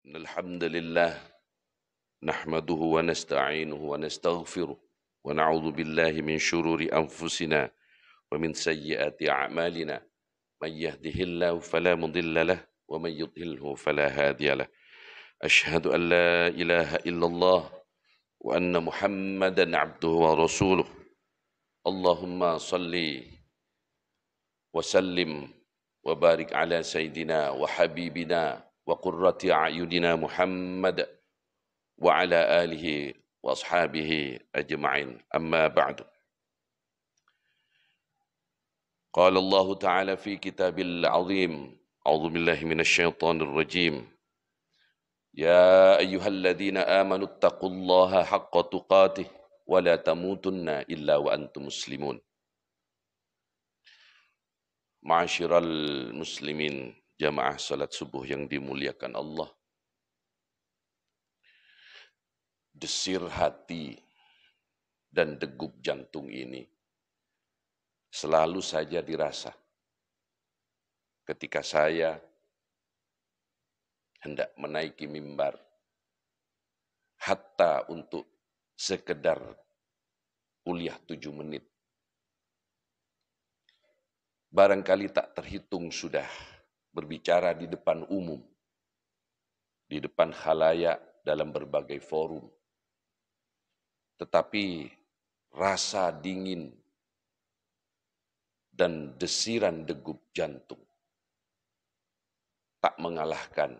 الحمد لله نحمده ونستعينه ونستغفره ونعوذ بالله من شرور أنفسنا ومن سيئات أعمالنا من يهده الله فلا مضل له ومن يضلله فلا هادي له أشهد أن لا إله إلا الله وأن محمدا عبده ورسوله اللهم صل وسلم وبارك على سيدنا وحبيبنا وقرة أعيننا محمد وعلى آله وأصحابه أجمعين أما بعد قال الله تعالى في كتاب العظيم أعوذ بالله من الشيطان الرجيم يا أيها الذين آمنوا اتقوا الله حق تقاته ولا تموتن إلا وأنتم مسلمون Ma'asyiral muslimin jamaah salat subuh yang dimuliakan Allah. Desir hati dan degup jantung ini selalu saja dirasa ketika saya hendak menaiki mimbar hatta untuk sekedar kuliah 7 menit. Barangkali tak terhitung sudah berbicara di depan umum, di depan khalayak dalam berbagai forum. Tetapi rasa dingin dan desiran degup jantung tak mengalahkan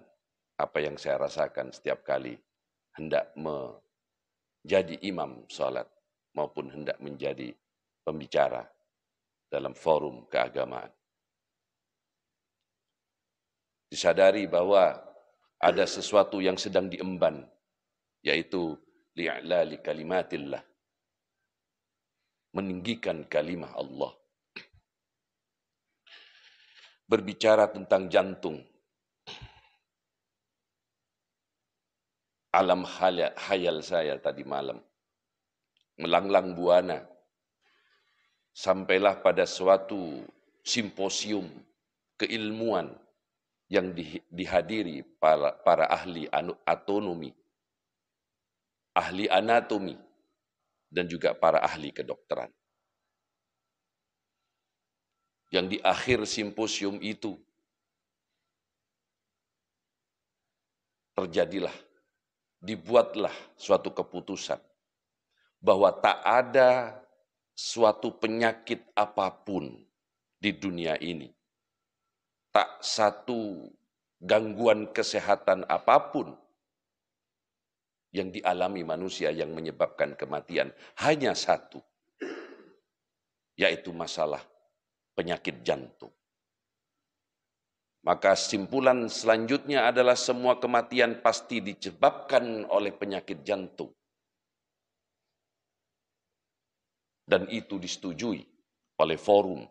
apa yang saya rasakan setiap kali hendak menjadi imam salat maupun hendak menjadi pembicara dalam forum keagamaan. Disadari bahwa ada sesuatu yang sedang diemban, yaitu li'lali kalimatillah, meninggikan kalimah Allah. Berbicara tentang jantung, alam khayal saya tadi malam melanglang buana, sampailah pada suatu simposium keilmuan yang dihadiri para ahli anatomi, ahli anatomi, dan juga para ahli kedokteran. Yang di akhir simposium itu dibuatlah suatu keputusan bahwa tak ada suatu penyakit apapun di dunia ini, tak satu gangguan kesehatan apapun yang dialami manusia yang menyebabkan kematian, hanya satu, yaitu masalah penyakit jantung. Maka simpulan selanjutnya adalah semua kematian pasti disebabkan oleh penyakit jantung. Dan itu disetujui oleh forum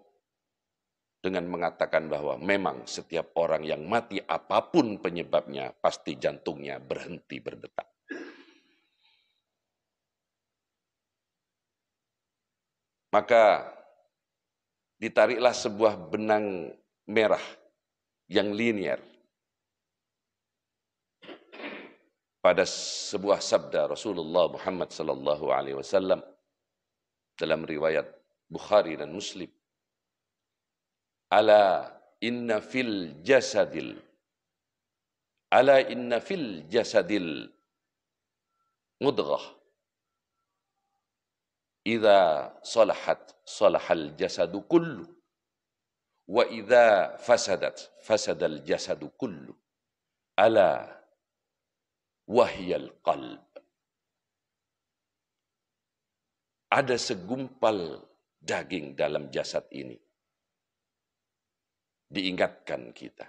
dengan mengatakan bahwa memang setiap orang yang mati apapun penyebabnya pasti jantungnya berhenti berdetak. Maka ditariklah sebuah benang merah yang linier pada sebuah sabda Rasulullah Muhammad SAW dalam riwayat Bukhari dan Muslim. Ala inna fil jasadil mudghah idza salahat salahal jasadu kullu wa idza fasadal jasadu kullu ala wahyal qalb. Ada segumpal daging dalam jasad ini, diingatkan kita,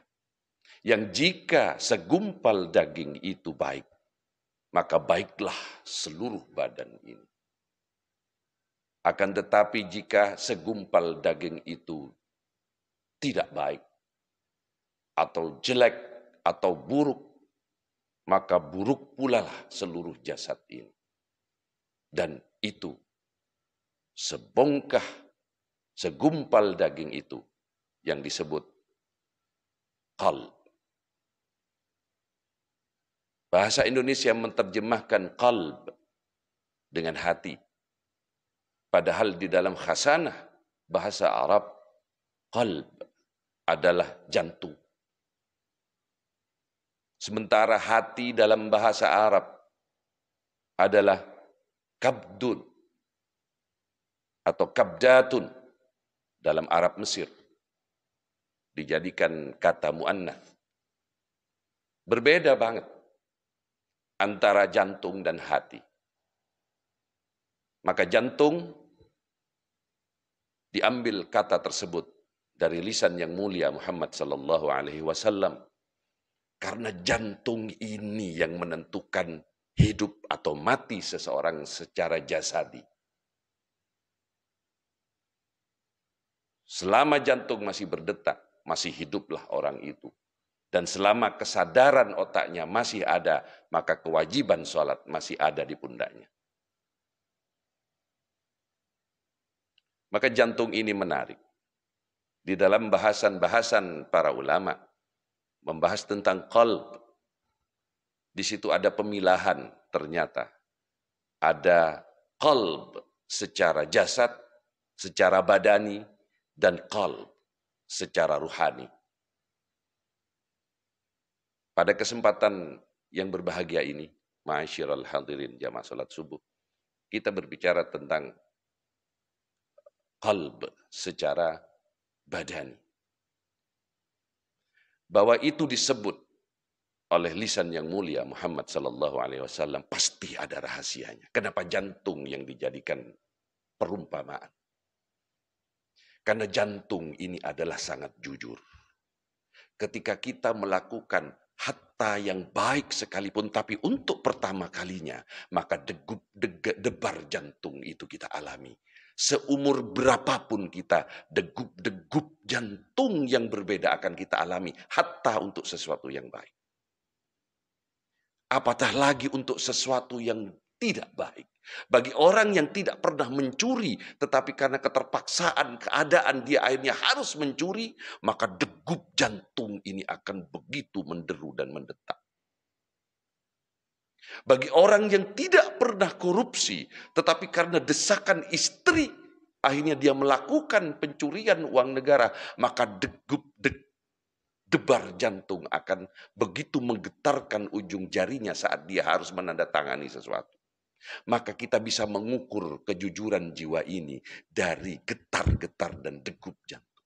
yang jika segumpal daging itu baik, maka baiklah seluruh badan ini. Akan tetapi jika segumpal daging itu tidak baik, atau jelek, atau buruk, maka buruk pula lah seluruh jasad ini. Dan itu segumpal daging itu yang disebut qalb. Bahasa Indonesia menerjemahkan qalb dengan hati. Padahal di dalam khasanah bahasa Arab, qalb adalah jantung. Sementara hati dalam bahasa Arab adalah kabdun atau kabdatun dalam Arab Mesir. Dijadikan kata muannats. Berbeda banget antara jantung dan hati. Maka jantung diambil kata tersebut dari lisan yang mulia Muhammad sallallahu alaihi wasallam. Karena jantung ini yang menentukan hidup atau mati seseorang secara jasadi. Selama jantung masih berdetak, masih hiduplah orang itu. Dan selama kesadaran otaknya masih ada, maka kewajiban sholat masih ada di pundaknya. Maka jantung ini menarik. Di dalam bahasan-bahasan para ulama, membahas tentang qalb. Di situ ada pemilahan ternyata. Ada qalb secara jasad, secara badani, dan qalb secara ruhani. Pada kesempatan yang berbahagia ini, ma'asyiral hadirin jamaah salat subuh, kita berbicara tentang qalb secara badani. Bahwa itu disebut oleh lisan yang mulia Muhammad sallallahu alaihi wasallam, pasti ada rahasianya. Kenapa jantung yang dijadikan perumpamaan? Karena jantung ini adalah sangat jujur. Ketika kita melakukan hatta yang baik sekalipun, tapi untuk pertama kalinya, maka debar jantung itu kita alami. Seumur berapapun kita, degup-degup jantung yang berbeda akan kita alami, hatta untuk sesuatu yang baik. Apatah lagi untuk sesuatu yang tidak baik. Bagi orang yang tidak pernah mencuri, tetapi karena keterpaksaan keadaan dia akhirnya harus mencuri, maka degup jantung ini akan begitu menderu dan mendetak. Bagi orang yang tidak pernah korupsi, tetapi karena desakan istri, akhirnya dia melakukan pencurian uang negara, maka debar jantung akan begitu menggetarkan ujung jarinya saat dia harus menandatangani sesuatu. Maka kita bisa mengukur kejujuran jiwa ini dari getar-getar dan degup jantung.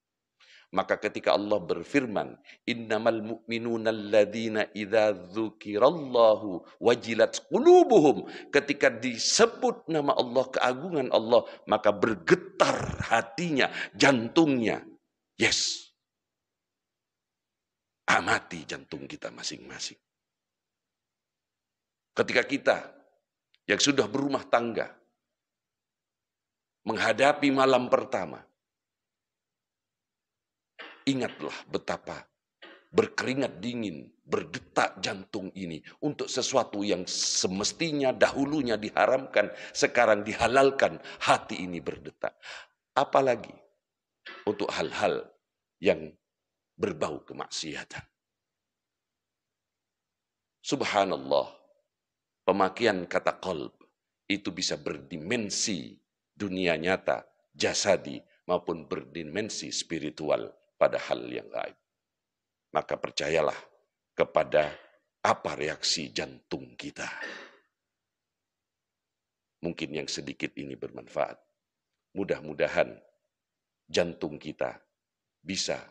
Maka ketika Allah berfirman, innamal mu'minuna alladzina idza dzukirallahu wajilat qulubuhum, ketika disebut nama Allah, keagungan Allah, maka bergetar hatinya, jantungnya. Yes. Amati jantung kita masing-masing. Ketika kita yang sudah berumah tangga menghadapi malam pertama, ingatlah betapa berkeringat dingin, berdetak jantung ini untuk sesuatu yang semestinya dahulunya diharamkan, sekarang dihalalkan, hati ini berdetak. Apalagi untuk hal-hal yang berbau kemaksiatan. Subhanallah, pemakaian kata qalb itu bisa berdimensi dunia nyata, jasadi, maupun berdimensi spiritual pada hal yang gaib. Maka percayalah kepada apa reaksi jantung kita. Mungkin yang sedikit ini bermanfaat. Mudah-mudahan jantung kita bisa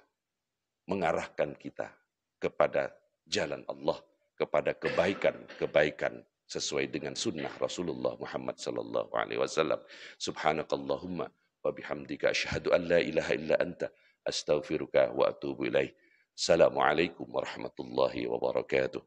mengarahkan kita kepada jalan Allah, kepada kebaikan-kebaikan sesuai dengan sunnah Rasulullah Muhammad sallallahu alaihi wasallam. Subhanakallahumma wa bihamdika asyhadu an la ilaha illa anta astaghfiruka wa atubu ilaih. Assalamualaikum warahmatullahi wabarakatuh.